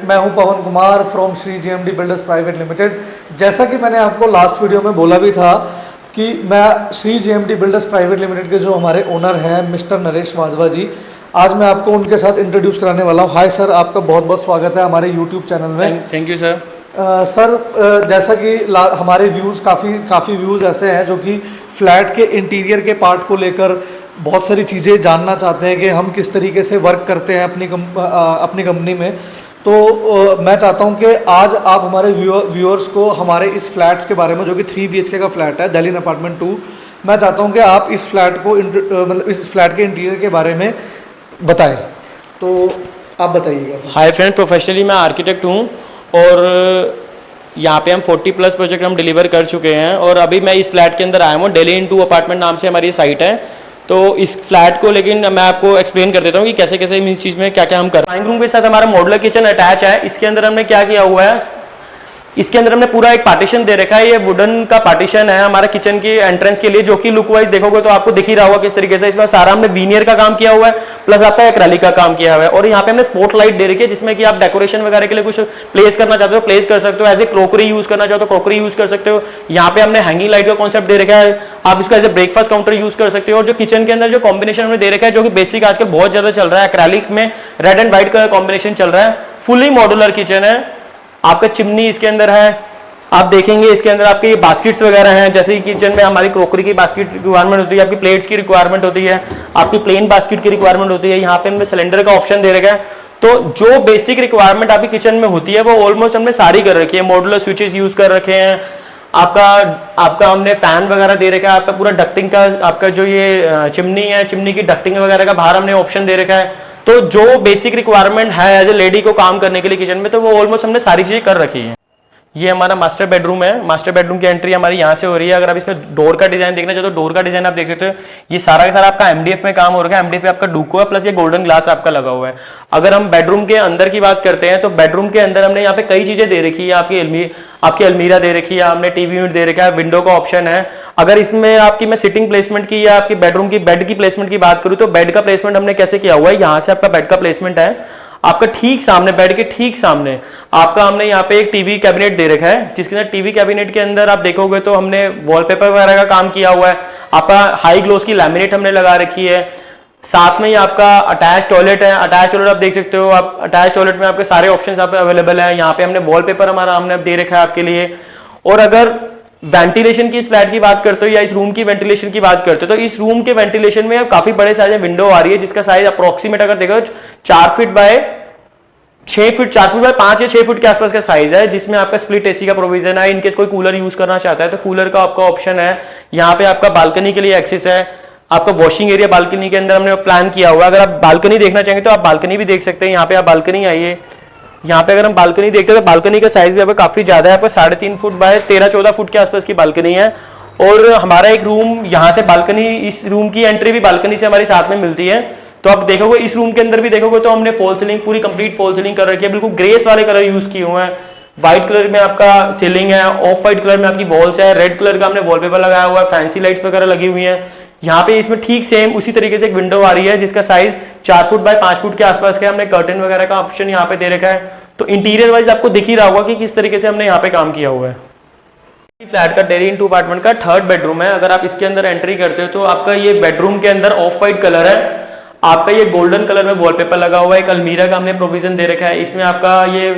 मैं हूं Pawan Kumar from Shri GMD builders private limited. जैसा कि मैंने आपको लास्ट वीडियो में बोला भी था कि मैं Shri GMD builders private limited के जो हमारे ओनर हैं मिस्टर नरेश वाधवा जी, आज मैं आपको उनके साथ इंट्रोड्यूस कराने वाला हूं। हाय सर, आपका बहुत बहुत स्वागत है हमारे यूट्यूब चैनल में। Thank you sir. सर जैसा कि हमारे व्यूज़ काफ़ी व्यूज़ ऐसे हैं जो कि फ्लैट के इंटीरियर के पार्ट को लेकर बहुत सारी चीज़ें जानना चाहते हैं कि हम किस तरीके से वर्क करते हैं अपनी कंपनी में। तो मैं चाहता हूं कि आज आप हमारे व्यूअर्स को हमारे इस फ्लैट्स के बारे में, जो कि 3 BHK का फ्लैट है दिल्ली अपार्टमेंट 2, मैं चाहता हूं कि आप इस फ्लैट को मतलब इस फ्लैट के इंटीरियर के बारे में बताएं। तो आप बताइएगा सर। हाय फ्रेंड, प्रोफेशनली मैं आर्किटेक्ट हूँ और यहाँ पे हम 40+ प्रोजेक्ट हम डिलीवर कर चुके हैं और अभी मैं इस फ्लैट के अंदर आया हूँ। दिल्ली इन 2 अपार्टमेंट नाम से हमारी साइट है। तो इस फ्लैट को लेकिन मैं आपको एक्सप्लेन कर देता हूँ कि कैसे कैसे इस चीज़ में क्या क्या हम कर। ड्राइंग रूम के साथ हमारा मॉड्यूलर किचन अटैच है। इसके अंदर हमने क्या किया हुआ है, इसके अंदर हमने पूरा एक पार्टीशन दे रखा है। ये वुडन का पार्टीशन है हमारा किचन की एंट्रेंस के लिए, जो कि लुक वाइज देखोगे तो आपको दिख ही रहा होगा किस तरीके से। इसमें सारा हमने वीनियर का काम किया हुआ है, प्लस आपका एक्रेलिक का काम किया हुआ है। और यहाँ पे हमने स्पॉट लाइट दे रखी है, जिसमें कि आप डेकोरेशन वगैरह के लिए कुछ प्लेस करना चाहते हो प्लेस कर सकते हो। एज ए क्रोकरी यूज करना चाहते हो क्रोकरी यूज कर सकते हो। यहाँ पे हमने हैंगिंग लाइट का कॉन्सेप्ट दे रखा है, आप इसको as a breakfast counter use कर सकते हो। और जो किचन के अंदर जो कॉम्बिनेशन हमने दे रखा है, जो कि बेसिक आजकल बहुत ज्यादा चल रहा है, एक्रेलिक में red and white colour combination चल रहा है। फुली मॉड्यूलर किचन है। आपका चिमनी इसके अंदर है, आप देखेंगे इसके अंदर आपके बास्केट्स वगैरह हैं। जैसे कि किचन में हमारी क्रोकरी की बास्केट रिक्वायरमेंट होती है, आपकी प्लेट्स की रिक्वायरमेंट होती है, आपकी प्लेन बास्केट की रिक्वायरमेंट होती है। यहाँ पे हमने सिलेंडर का ऑप्शन दे रखा है। तो जो बेसिक रिक्वायरमेंट आपकी किचन में होती है वो ऑलमोस्ट हमने सारी कर रखी है। मॉड्यूलर स्विचेस यूज कर रखे हैं। आपका हमने फैन वगैरह दे रखा है। आपका पूरा डक्टिंग का, आपका जो ये चिमनी है, चिमनी की डक्टिंग वगैरह का बाहर हमने ऑप्शन दे रखा है। तो जो बेसिक रिक्वायरमेंट है एज ए लेडी को काम करने के लिए किचन में, तो वो ऑलमोस्ट हमने सारी चीजें कर रखी है। ये हमारा मास्टर बेडरूम है। मास्टर बेडरूम की एंट्री हमारी यहाँ से हो रही है। अगर आप इसमें डोर का डिजाइन देखना चाहते हो, डोर का डिजाइन आप देख सकते हो। ये सारा का सारा आपका MDF में काम हो रखा है। MDF पे आपका डूको है, प्लस ये गोल्डन ग्लास आपका लगा हुआ है। अगर हम बेडरूम के अंदर की बात करते हैं तो बेडरूम के अंदर हमने यहाँ पे कई चीजें दे रखी है। आपकी अलमीरा दे रखी है, हमने टीवी यूनिट दे रखा है, विंडो का ऑप्शन है। अगर इसमें आपकी मैं सिटिंग प्लेसमेंट की या आपकी बेडरूम की बेड की प्लेसमेंट की बात करूँ तो बेड का प्लेसमेंट हमने कैसे किया हुआ है, यहाँ से आपका बेड का प्लेसमेंट है। आपका ठीक सामने, बेड के ठीक सामने आपका हमने यहाँ पे एक टीवी कैबिनेट दे रखा है, जिसके अंदर टीवी कैबिनेट के अंदर आप देखोगे तो हमने वॉलपेपर वगैरह का काम किया हुआ है। आपका हाई ग्लोस की लैमिनेट हमने लगा रखी है। साथ में ही आपका अटैच टॉयलेट है। अटैच टॉयलेट आप देख सकते हो। आप अटैच टॉयलेट में आपके सारे ऑप्शंस आप अवेलेबल है। यहाँ पे हमने वॉलपेपर हमने दे रखा है आपके लिए। और अगर वेंटिलेशन की इस फ्लैट की बात करते हो या इस रूम की वेंटिलेशन की बात करते हो तो इस रूम के वेंटिलेशन में काफी बड़े साइज में विंडो आ रही है, जिसका साइज अप्रोक्सीमेट अगर देखो 4 feet by 6 feet, 4 feet by 5 या 6 फीट के आसपास का साइज है, जिसमें आपका स्प्लिट एसी का प्रोविजन है। इनकेस कोई कूलर यूज करना चाहता है तो कूलर का आपका ऑप्शन है। यहाँ पे आपका बालकनी के लिए एक्सेस है। आपका वॉशिंग एरिया बालकनी के अंदर हमने प्लान किया हुआ है। अगर आप बालकनी देखना चाहेंगे तो आप बालकनी भी देख सकते हैं। यहाँ पे आप बालकनी आइए। यहाँ पे अगर हम बालकनी देखते हैं तो बालकनी का साइज भी आपका काफी ज्यादा है। आपका 3.5 फुट बाय 13-14 फुट के आसपास की बालकनी है। और हमारा एक रूम यहाँ से बालकनी, इस रूम की एंट्री भी बालकनी से हमारे साथ में मिलती है। तो आप देखोगे इस रूम के अंदर भी देखोगे तो हमने फॉल सीलिंग, पूरी कंप्लीट फॉल सीलिंग कर रखी है। बिल्कुल ग्रेस वाले कलर यूज किए हुए हैं। व्हाइट कलर में आपका सीलिंग है, ऑफ व्हाइट कलर में आपकी वॉल्स है, रेड कलर का हमने वॉलपेपर लगाया हुआ है, फैंसी लाइट्स वगैरह लगी हुई है। यहाँ पे इसमें ठीक सेम उसी तरीके से एक विंडो आ रही है, जिसका साइज 4 फुट बाय 5 फुट के आसपास का। हमने कर्टन वगैरह का ऑप्शन यहाँ पे दे रखा है। तो इंटीरियर वाइज आपको दिख ही रहा होगा कि किस तरीके से हमने यहाँ पे काम किया हुआ है। फ्लैट का दिल्ली इन 2 अपार्टमेंट का 3rd बेडरूम है। अगर आप इसके अंदर एंट्री करते हो तो आपका ये बेडरूम के अंदर ऑफ व्हाइट कलर है। आपका ये गोल्डन कलर में वॉलपेपर लगा हुआ है। एक अलमीरा का हमने प्रोविजन दे रखा है। इसमें आपका ये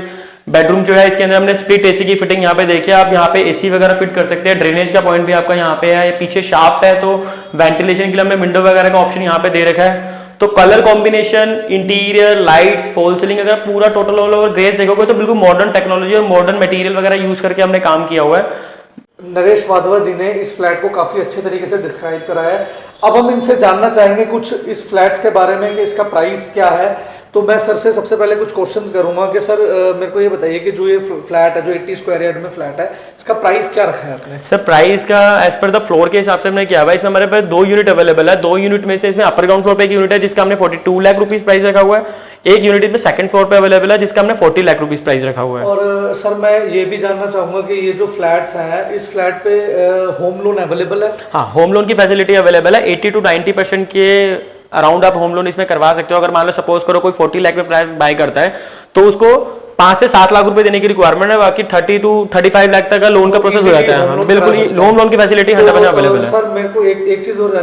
बेडरूम जो है, इसके अंदर हमने स्प्लिट एसी की फिटिंग यहाँ पे देखिए। आप यहाँ पे एसी वगैरह फिट कर सकते हैं। ड्रेनेज का पॉइंट भी आपका यहाँ पे है। पीछे शाफ्ट है, तो वेंटिलेशन के लिए हमने विंडो वगैरह का ऑप्शन यहाँ पे दे रखा है। तो colour combination, interior, lights, fall ceiling, अगर पूरा टोटल ऑल ओवर ग्रेस देखोगे तो बिल्कुल मॉडर्न टेक्नोलॉजी और मॉडर्न मटेरियल वगैरह यूज करके हमने काम किया हुआ है। नरेश वाधवा जी ने इस फ्लैट को काफ़ी अच्छे तरीके से डिस्क्राइब करा है। अब हम इनसे जानना चाहेंगे कुछ इस फ्लैट्स के बारे में कि इसका प्राइस क्या है। तो मैं सर से सबसे पहले कुछ क्वेश्चंस करूंगा कि सर मेरे को ये बताइए कि जो ये फ्लैट है, जो 80 स्क्वायर यार्ड में फ्लैट है, इसका प्राइस क्या रखा है आपने? सर प्राइस का एज पर द फ्लोर के हिसाब से हमने किया हुआ है। इसमें हमारे पास 2 यूनिट अवेलेबल है। 2 यूनिट में से इसमें अपर ग्राउंड फ्लोर पे एक यूनिट है जिसका हमने 42 लाख रुपीज प्राइस रखा हुआ है। एक यूनिट में सेकंड फ्लोर पे अवेलेबल है जिसका हमने 40 लाख रुपीज प्राइस रखा हुआ है। और सर मैं ये भी जानना चाहूंगा कि ये जो फ्लैट्स हैं, इस फ्लैट पे होम लोन अवेलेबल है? हाँ, होम लोन की फैसिलिटी अवेलेबल है। 80 to 90% के अराउंड आप होम लोन इसमें करवा सकते हो। अगर मान लो सपोज करो कोई 40 लाख में फ्लैट बाय करता है तो उसको 5 से 7 लाख रुपए देने की रिक्वायरमेंट है, बाकी 30 to 35 लाख तक का लोन का प्रोसेस हो जाता है। बिल्कुल ही लोन की फैसिलिटी 100% अवेलेबल है। सर मेरे को एक चीज और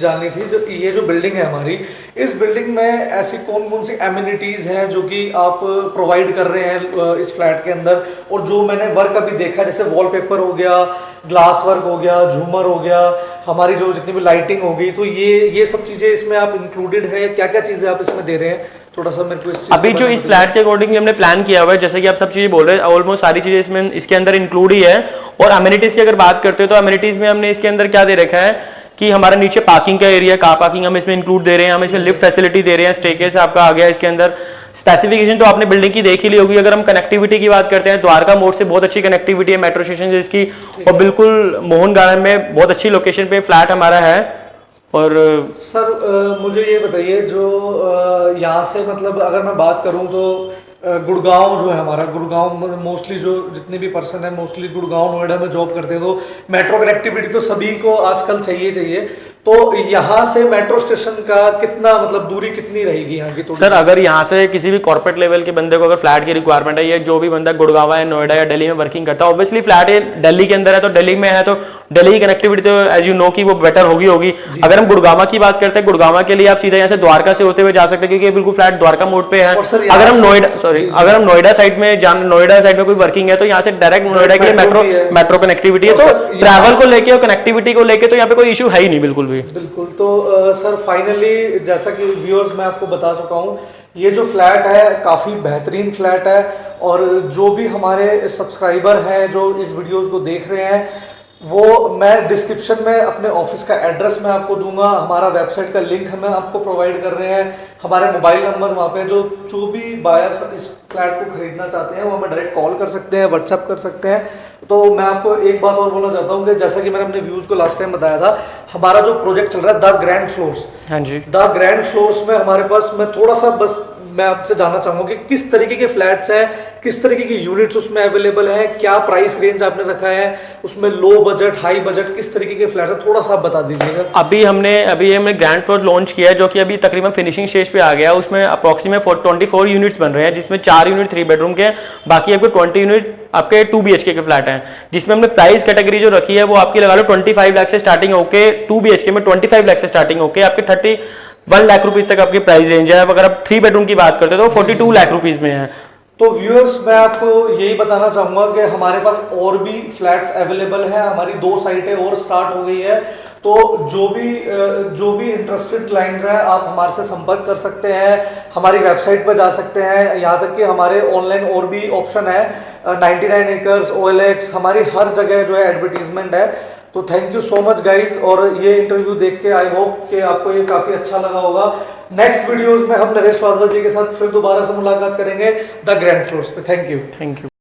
जाननी थी जो ये जो बिल्डिंग है हमारी, इस बिल्डिंग में ऐसी कौन कौन सी एमिनिटीज हैं जो कि आप प्रोवाइड कर रहे हैं इस फ्लैट के अंदर, और जो मैंने वर्क अभी देखा जैसे वॉलपेपर हो गया, ग्लास वर्क हो गया, झूमर हो गया, हमारी जो जितनी भी लाइटिंग होगी, तो ये सब चीजें इसमें आप इंक्लूडेड है, क्या क्या चीजें आप इसमें दे रहे हैं, थोड़ा सा मेरे को इस चीज अभी जो इस फ्लैट के अकॉर्डिंग हमने प्लान किया हुआ है, जैसे कि आप सब चीजें बोल रहे हैं, ऑलमोस्ट सारी चीजें इसमें इसके अंदर इंक्लूड ही है। और अमेनिटीज की अगर बात करते हो तो अमेनिटीज में हमने इसके अंदर क्या दे रखा है कि हमारा नीचे पार्किंग का एरिया, कार पार्किंग हम इसमें इंक्लूड दे रहे हैं, हम इसमें लिफ्ट फैसिलिटी दे रहे हैं, स्टेयरकेस आपका आ गया इसके अंदर। स्पेसिफिकेशन तो आपने बिल्डिंग की देख ही ली होगी। अगर हम कनेक्टिविटी की बात करते हैं, द्वारका मोड़ से बहुत अच्छी कनेक्टिविटी है, मेट्रो स्टेशन से इसकी, और बिल्कुल मोहन गार्डन में बहुत अच्छी लोकेशन पे फ्लैट हमारा है। और सर मुझे ये बताइए जो यहाँ से मतलब अगर मैं बात करूँ तो गुड़गांव जो है हमारा, गुड़गांव मोस्टली जो जितने भी पर्सन है मोस्टली गुड़गांव नोएडा में जॉब करते हैं, तो मेट्रो कनेक्टिविटी तो सभी को आजकल चाहिए। तो यहाँ से मेट्रो स्टेशन का कितना मतलब दूरी कितनी रहेगी यहाँ की? सर अगर यहाँ से किसी भी कॉर्पोरेट लेवल के बंदे को अगर फ्लैट की रिक्वायरमेंट है, ये जो भी बंदा गुड़गांव है, नोएडा या दिल्ली में वर्किंग करता है, ऑब्वियसली फ्लैट है दिल्ली के अंदर है, तो दिल्ली में है तो दिल्ली की कनेक्टिविटी तो एज यू नो कि वो बेटर होगी। अगर हम गुड़गांव की बात करते हैं, गुड़गांव के लिए आप सीधा यहाँ से द्वारका से होते हुए जा सकते हैं, क्योंकि बिल्कुल फ्लैट द्वारका मोड पे है। अगर हम नोएडा साइड में कोई वर्किंग है तो यहाँ से डायरेक्ट नोएडा के लिए मेट्रो कनेक्टिविटी है, तो ट्रैवल को लेके और कनेक्टिविटी को लेके तो यहाँ पे कोई इशू है ही नहीं बिल्कुल भी। बिल्कुल। तो सर फाइनली जैसा कि व्यूअर्स मैं आपको बता चुका हूँ, ये जो फ्लैट है काफ़ी बेहतरीन फ्लैट है, और जो भी हमारे सब्सक्राइबर हैं जो इस वीडियोस को देख रहे हैं, वो मैं डिस्क्रिप्शन में अपने ऑफिस का एड्रेस मैं आपको दूंगा, हमारा वेबसाइट का लिंक हमें आपको प्रोवाइड कर रहे हैं, हमारे मोबाइल नंबर वहाँ पे जो भी बायर्स इस फ्लैट को खरीदना चाहते हैं वो हमें डायरेक्ट कॉल कर सकते हैं, व्हाट्सएप कर सकते हैं। तो मैं आपको एक बात और बोलना चाहता हूँ कि जैसा कि मैंने अपने व्यूज़ को लास्ट टाइम बताया था, हमारा जो प्रोजेक्ट चल रहा है द ग्रैंड फ्लोर्स, हाँ जी, द ग्रैंड फ्लोर्स में हमारे पास मैं थोड़ा सा बस मैं आपसे जानना चाहूंगा कि किस तरीके के फ्लैट्स हैं, किस तरीके की यूनिट्स उसमें अवेलेबल हैं, क्या प्राइस रेंज आपने रखा है उसमें, लो बजट हाई बजट किस तरीके के फ्लैट्स हैं, थोड़ा सा आप बता दीजिएगा। अभी हमने ग्रैंड फ्लोर लॉन्च किया है, जो कि अभी तकरीबन फिनिशिंग स्टेज पे आ गया। उसमें अप्रोक्सीमेट 24 यूनिट्स बन रहे हैं, जिसमें 4 यूनिट 3 बेडरूम के, बाकी आपके 20 यूनिट आपके 2 BHK के फ्लैट हैं, जिसमें हमने प्राइस कैटेगरी जो रखी है वो आपकी लगा लो 25 लाख से स्टार्टिंग होके, 2 BHK में 25 लाख से स्टार्टिंग होके आपके 31 लाख रुपीज तक आपकी प्राइस रेंज है। अगर आप 3 बेडरूम की बात करते हो तो 42 लाख रुपीज में है। तो व्यूअर्स मैं आपको यही बताना चाहूंगा कि हमारे पास और भी फ्लैट्स अवेलेबल हैं, हमारी 2 साइटें और स्टार्ट हो गई है, तो जो भी इंटरेस्टेड क्लाइंट्स हैं आप हमारे से संपर्क कर सकते हैं, हमारी वेबसाइट पर जा सकते हैं, यहाँ तक कि हमारे ऑनलाइन और भी ऑप्शन है, 99 एकर्स, OLX, हमारी हर जगह जो है एडवर्टीजमेंट है। तो thank you so much guys, और ये इंटरव्यू देख के आई होप कि आपको ये काफ़ी अच्छा लगा होगा। नेक्स्ट वीडियोस में हम नरेश वाधवा जी के साथ फिर दोबारा से मुलाकात करेंगे द ग्रैंड फ्लोर्स पे। Thank you.